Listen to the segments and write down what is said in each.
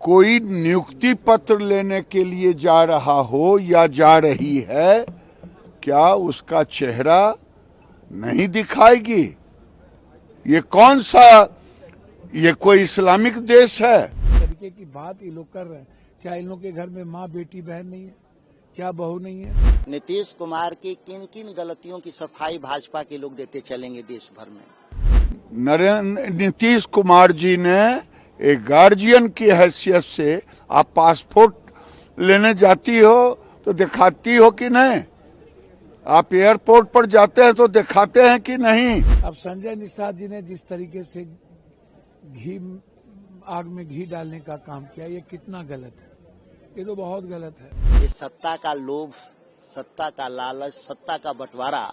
कोई नियुक्ति पत्र लेने के लिए जा रहा हो या जा रही है, क्या उसका चेहरा नहीं दिखाएगी? ये कौन सा, ये कोई इस्लामिक देश है? तरीके की बात ये लोग कर रहे हैं। क्या इन लोग के घर में माँ बेटी बहन नहीं है? क्या बहू नहीं है? नीतीश कुमार की किन किन गलतियों की सफाई भाजपा के लोग देते चलेंगे देश भर में। नीतीश कुमार जी ने एक गार्जियन की हैसियत से, आप पासपोर्ट लेने जाती हो तो दिखाती हो कि नहीं? आप एयरपोर्ट पर जाते हैं तो दिखाते हैं कि नहीं? अब संजय निषाद जी ने जिस तरीके से आग में घी डालने का काम किया, ये कितना गलत है। ये तो बहुत गलत है। ये सत्ता का लोभ, सत्ता का लालच, सत्ता का बंटवारा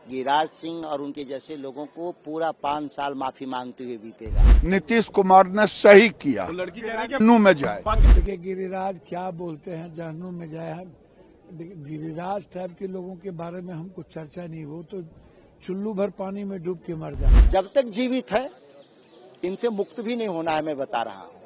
गिरिराज सिंह और उनके जैसे लोगों को पूरा 5 साल माफी मांगते हुए बीतेगा। नीतीश कुमार ने सही किया, जहन्नुम में जाए। देखिए गिरिराज क्या बोलते हैं, जहन्नुम में जाए। गिरिराज टाइप के लोगों के बारे में हमको चर्चा नहीं हो तो चुल्लू भर पानी में डूब के मर जाए। जब तक जीवित है इनसे मुक्त भी नहीं होना है, मैं बता रहा हूँ।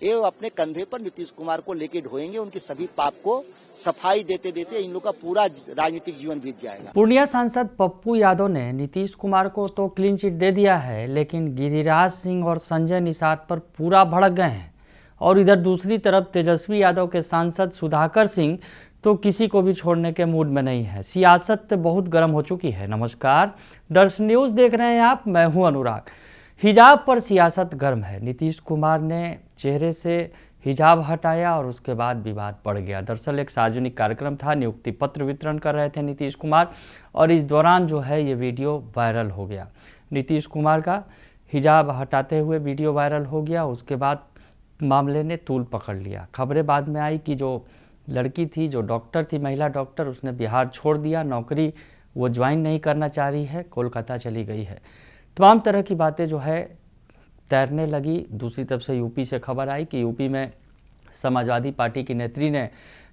ये अपने कंधे पर नीतीश कुमार को लेके ढोएंगे, उनके सभी पाप को सफाई देते देते इन लोग का पूरा राजनीतिक जीवन बीत जाएगा। पूर्णिया सांसद पप्पू यादव ने नीतीश कुमार को तो क्लीन चिट दे दिया है, लेकिन गिरिराज सिंह और संजय निषाद पर पूरा भड़क गए हैं। और इधर दूसरी तरफ तेजस्वी यादव के सांसद सुधाकर सिंह तो किसी को भी छोड़ने के मूड में नहीं है। सियासत बहुत गर्म हो चुकी है। नमस्कार, दर्शन न्यूज़ देख रहे हैं आप, मैं हूं अनुराग। हिजाब पर सियासत गर्म है। नीतीश कुमार ने चेहरे से हिजाब हटाया और उसके बाद विवाद बढ़ गया। दरअसल एक सार्वजनिक कार्यक्रम था, नियुक्ति पत्र वितरण कर रहे थे नीतीश कुमार, और इस दौरान जो है ये वीडियो वायरल हो गया। नीतीश कुमार का हिजाब हटाते हुए वीडियो वायरल हो गया। उसके बाद मामले ने तूल पकड़ लिया। खबरें बाद में आई कि जो लड़की थी, जो डॉक्टर थी, महिला डॉक्टर, उसने बिहार छोड़ दिया, नौकरी वो ज्वाइन नहीं करना चाह रही है, कोलकाता चली गई है। तमाम तरह की बातें जो है तैरने लगी। दूसरी तरफ से यूपी से खबर आई कि यूपी में समाजवादी पार्टी की नेत्री ने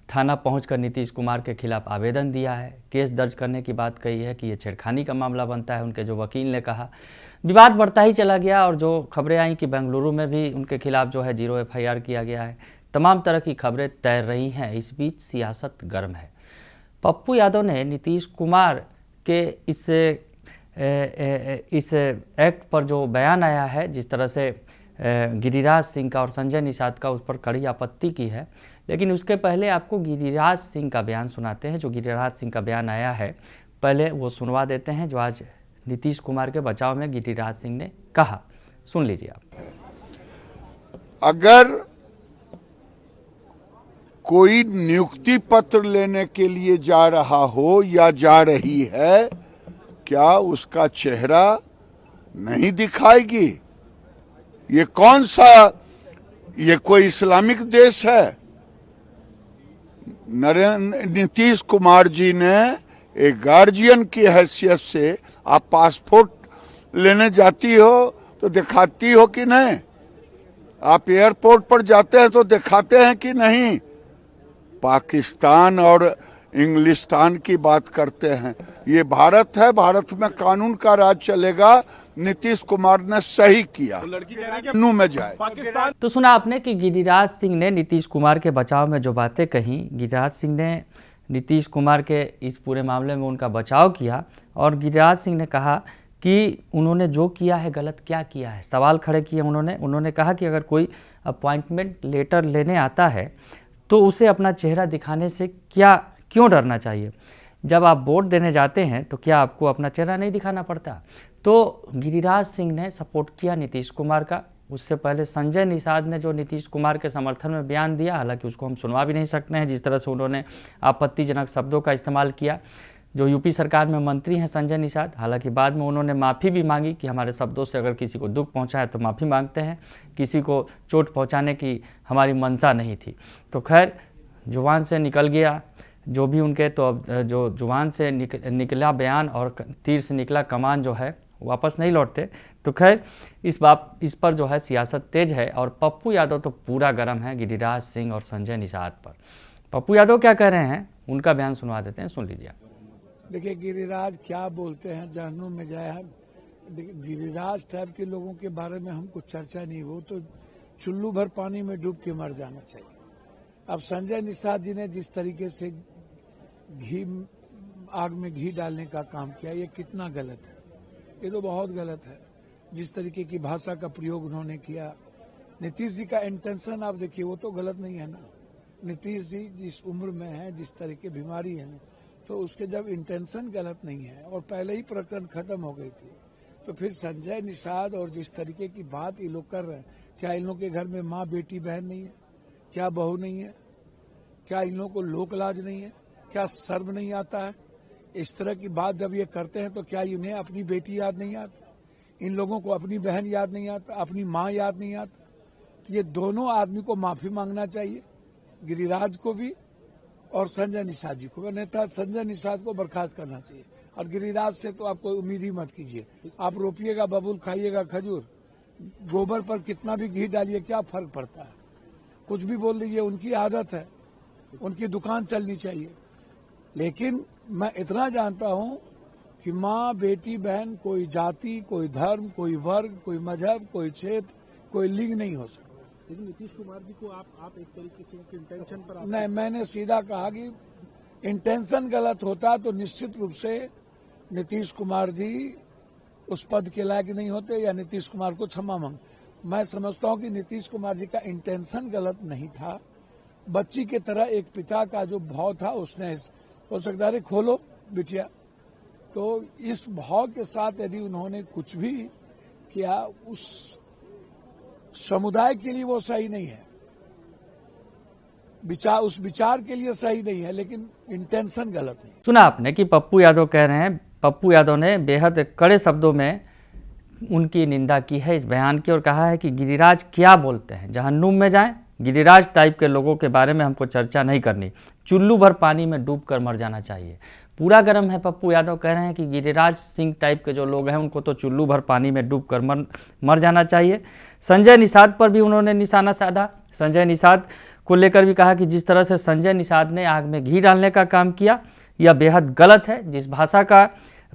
थाना पहुंचकर नीतीश कुमार के खिलाफ आवेदन दिया है। केस दर्ज करने की बात कही है कि ये छेड़खानी का मामला बनता है, उनके जो वकील ने कहा। विवाद बढ़ता ही चला गया और जो खबरें आई कि बेंगलुरु में भी उनके खिलाफ जो है 0 FIR किया गया है। तमाम तरह की खबरें तैर रही हैं। इस बीच सियासत गर्म है। पप्पू यादव ने नीतीश कुमार के इस एक्ट पर जो बयान आया है, जिस तरह से गिरिराज सिंह का और संजय निषाद का, उस पर कड़ी आपत्ति की है। लेकिन उसके पहले आपको गिरिराज सिंह का बयान सुनाते हैं। जो गिरिराज सिंह का बयान आया है, पहले वो सुनवा देते हैं, जो आज नीतीश कुमार के बचाव में गिरिराज सिंह ने कहा। सुन लीजिए आप। अगर कोई नियुक्ति पत्र लेने के लिए जा रहा हो या जा रही है, क्या उसका चेहरा नहीं दिखाएगी? ये कौन सा, ये कोई इस्लामिक देश है? नीतीश कुमार जी ने एक गार्जियन की हैसियत से, आप पासपोर्ट लेने जाती हो तो दिखाती हो कि नहीं? आप एयरपोर्ट पर जाते हैं तो दिखाते हैं कि नहीं? पाकिस्तान और इंग्लिस्तान की बात करते हैं। ये भारत है, भारत में कानून का राज चलेगा। नीतीश कुमार ने सही किया, जहन्नुम में जाए। तो सुना आपने कि गिरिराज सिंह ने नीतीश कुमार के बचाव में जो बातें कही। गिरिराज सिंह ने नीतीश कुमार के इस पूरे मामले में उनका बचाव किया और गिरिराज सिंह ने कहा कि उन्होंने जो किया है गलत क्या किया है। सवाल खड़े किए उन्होंने कहा कि अगर कोई अपॉइंटमेंट लेटर लेने आता है तो उसे अपना चेहरा दिखाने से क्यों डरना चाहिए? जब आप वोट देने जाते हैं तो क्या आपको अपना चेहरा नहीं दिखाना पड़ता? तो गिरिराज सिंह ने सपोर्ट किया नीतीश कुमार का। उससे पहले संजय निषाद ने जो नीतीश कुमार के समर्थन में बयान दिया, हालांकि उसको हम सुनवा भी नहीं सकते हैं, जिस तरह से उन्होंने आपत्तिजनक शब्दों का इस्तेमाल किया। जो यूपी सरकार में मंत्री हैं संजय निषाद, हालांकि बाद में उन्होंने माफ़ी भी मांगी कि हमारे शब्दों से अगर किसी को दुख पहुंचा है तो माफ़ी मांगते हैं, किसी को चोट पहुंचाने की हमारी मंशा नहीं थी। तो खैर जुबान से निकल गया जो भी उनके, तो अब जो जुबान से निकला बयान और तीर से निकला कमान जो है वापस नहीं लौटते। तो खैर इस पर जो है सियासत तेज है और पप्पू यादव तो पूरा गर्म है गिरिराज सिंह और संजय निषाद पर। पप्पू यादव क्या कह रहे हैं, उनका बयान सुनवा देते हैं, सुन लीजिए। देखिए गिरिराज क्या बोलते हैं, जहन्नुम में जाए। गिरिराज टाइप के लोगों के बारे में हमको चर्चा नहीं हो तो चुल्लू भर पानी में डूब के मर जाना चाहिए। अब संजय निषाद जी ने जिस तरीके से आग में घी डालने का काम किया, ये कितना गलत है। ये तो बहुत गलत है। जिस तरीके की भाषा का प्रयोग उन्होंने किया, नीतीश जी का इंटेंशन आप देखिए, वो तो गलत नहीं है ना। नीतीश जी जिस उम्र में है, जिस तरह की बीमारी है, तो उसके जब इंटेंशन गलत नहीं है और पहले ही प्रकरण खत्म हो गई थी, तो फिर संजय निषाद और जिस तरीके की बात ये लोग कर रहे हैं, क्या इन लोग के घर में माँ बेटी बहन नहीं है? क्या बहू नहीं है? क्या इन लोगों को लोक लाज नहीं है? क्या शर्म नहीं आता है? इस तरह की बात जब ये करते हैं तो क्या इन्हें अपनी बेटी याद नहीं आती? इन लोगों को अपनी बहन याद नहीं आता? अपनी माँ याद नहीं आता? तो ये दोनों आदमी को माफी मांगना चाहिए, गिरिराज को भी और संजय निषाद जी को। अन्यथा संजय निषाद को बर्खास्त करना चाहिए और गिरिराज से तो आप कोई उम्मीद ही मत कीजिए। आप रोपिएगा बबूल, खाइएगा खजूर, गोबर पर कितना भी घी डालिए, क्या फर्क पड़ता है? कुछ भी बोल दीजिए, उनकी आदत है, उनकी दुकान चलनी चाहिए। लेकिन मैं इतना जानता हूं कि माँ बेटी बहन कोई जाति, कोई धर्म, कोई वर्ग, कोई मजहब, कोई क्षेत्र, कोई लिंग नहीं हो सकता। लेकिन नीतीश कुमार जी को आप एक तरीके से उनके इंटेंशन पर नहीं, मैंने सीधा कहा कि इंटेंशन गलत होता तो निश्चित रूप से नीतीश कुमार जी उस पद के लायक नहीं होते या नीतीश कुमार को क्षमा मांग। मैं समझता हूं कि नीतीश कुमार जी का इंटेंशन गलत नहीं था। बच्ची की तरह एक पिता का जो भाव था, उसने हो सकता है खोलो बिटिया, तो इस भाव के साथ यदि उन्होंने कुछ भी किया, उस समुदाय के लिए वो सही नहीं है, उस विचार के लिए सही नहीं है, लेकिन इंटेंशन गलत है। सुना आपने कि पप्पू यादव कह रहे हैं, पप्पू यादव ने बेहद कड़े शब्दों में उनकी निंदा की है इस बयान की और कहा है कि गिरिराज क्या बोलते हैं, जहन्नुम में जाएं। गिरिराज टाइप के लोगों के बारे में हमको चर्चा नहीं करनी, चुल्लू भर पानी में डूब कर मर जाना चाहिए। पूरा गर्म है। पप्पू यादव कह रहे हैं कि गिरिराज सिंह टाइप के जो लोग हैं उनको तो चुल्लू भर पानी में डूब कर मर जाना चाहिए। संजय निषाद पर भी उन्होंने निशाना साधा। संजय निषाद को लेकर भी कहा कि जिस तरह से संजय निषाद ने आग में घी डालने का काम किया, यह बेहद गलत है। जिस भाषा का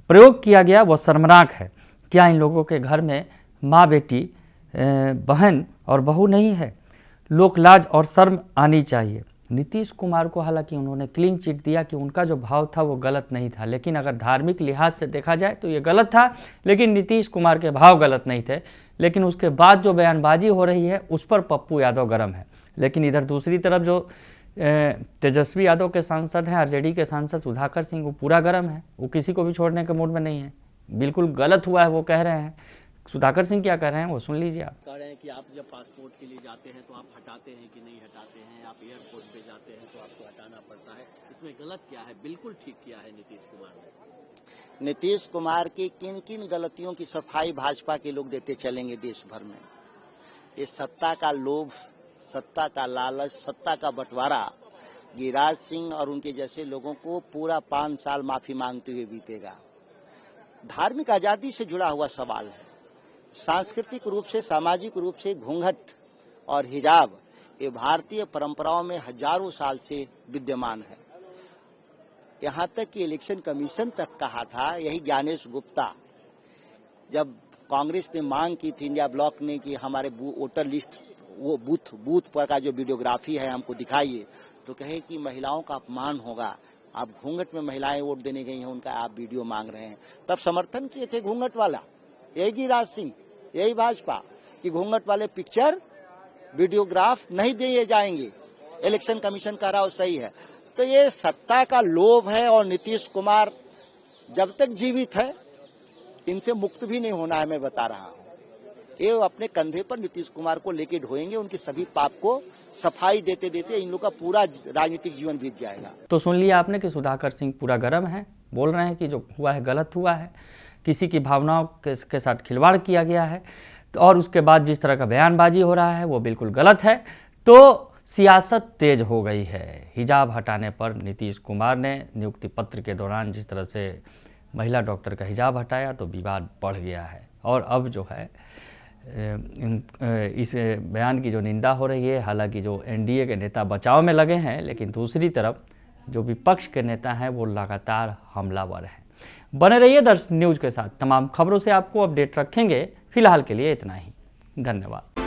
प्रयोग किया गया वह शर्मनाक है। क्या इन लोगों के घर में माँ बेटी बहन और बहू नहीं है? लोक लाज और शर्म आनी चाहिए। नीतीश कुमार को हालांकि उन्होंने क्लीन चिट दिया कि उनका जो भाव था वो गलत नहीं था, लेकिन अगर धार्मिक लिहाज से देखा जाए तो ये गलत था, लेकिन नीतीश कुमार के भाव गलत नहीं थे। लेकिन उसके बाद जो बयानबाजी हो रही है उस पर पप्पू यादव गर्म है। लेकिन इधर दूसरी तरफ जो तेजस्वी यादव के सांसद हैं, आरजेडी के सांसद सुधाकर सिंह, वो पूरा गर्म है। वो किसी को भी छोड़ने के मूड में नहीं है। बिल्कुल गलत हुआ है वो कह रहे हैं। सुधाकर सिंह क्या कह रहे हैं वो सुन लीजिए आप। कह रहे हैं कि आप जब पासपोर्ट के लिए जाते हैं तो आप हटाते हैं कि नहीं हटाते हैं, आप एयरपोर्ट पे जाते हैं तो आपको हटाना पड़ता है, इसमें गलत क्या है? बिल्कुल ठीक किया है नीतीश कुमार ने। नीतीश कुमार की किन किन गलतियों की सफाई भाजपा के लोग देते चलेंगे देश भर में। ये सत्ता का लोभ, सत्ता का लालच, सत्ता का बंटवारा गिरिराज सिंह और उनके जैसे लोगों को पूरा 5 साल माफी मांगते हुए बीतेगा। धार्मिक आजादी से जुड़ा हुआ सवाल है। सांस्कृतिक रूप से, सामाजिक रूप से घूंघट और हिजाब ये भारतीय परंपराओं में हजारों साल से विद्यमान है। यहाँ तक कि इलेक्शन कमीशन तक कहा था, यही ज्ञानेश गुप्ता, जब कांग्रेस ने मांग की थी, इंडिया ब्लॉक ने, कि हमारे वोटर लिस्ट, वो बूथ पर का जो वीडियोग्राफी है हमको दिखाइए, तो कहे कि महिलाओं का अपमान होगा, आप घूंघट में महिलाएं वोट देने गई हैं, उनका आप वीडियो मांग रहे हैं। तब समर्थन किए थे घूंघट वाला, यही गिरिराज सिंह, यही भाजपा, कि घूंघट वाले पिक्चर वीडियोग्राफ नहीं दिए जाएंगे। इलेक्शन कमीशन कह रहा हो सही है। तो ये सत्ता का लोभ है और नीतीश कुमार जब तक जीवित है इनसे मुक्त भी नहीं होना है। मैं बता रहा हूँ, ये अपने कंधे पर नीतीश कुमार को लेके ढोएंगे, उनके सभी पाप को सफाई देते देते इन लोग का पूरा राजनीतिक जीवन बीत जाएगा। तो सुन लिया आपने कि सुधाकर सिंह पूरा गर्म है, बोल रहे हैं कि जो हुआ है गलत हुआ है, किसी की भावनाओं के साथ खिलवाड़ किया गया है, और उसके बाद जिस तरह का बयानबाजी हो रहा है वो बिल्कुल गलत है। तो सियासत तेज हो गई है। हिजाब हटाने पर नीतीश कुमार ने नियुक्ति पत्र के दौरान जिस तरह से महिला डॉक्टर का हिजाब हटाया तो विवाद बढ़ गया है। और अब जो है इस बयान की जो निंदा हो रही है, हालांकि जो एनडीए के नेता बचाव में लगे हैं, लेकिन दूसरी तरफ जो विपक्ष के नेता हैं वो लगातार हमलावर हैं। बने रहिए दर्शन न्यूज़ के साथ, तमाम खबरों से आपको अपडेट रखेंगे। फिलहाल के लिए इतना ही, धन्यवाद।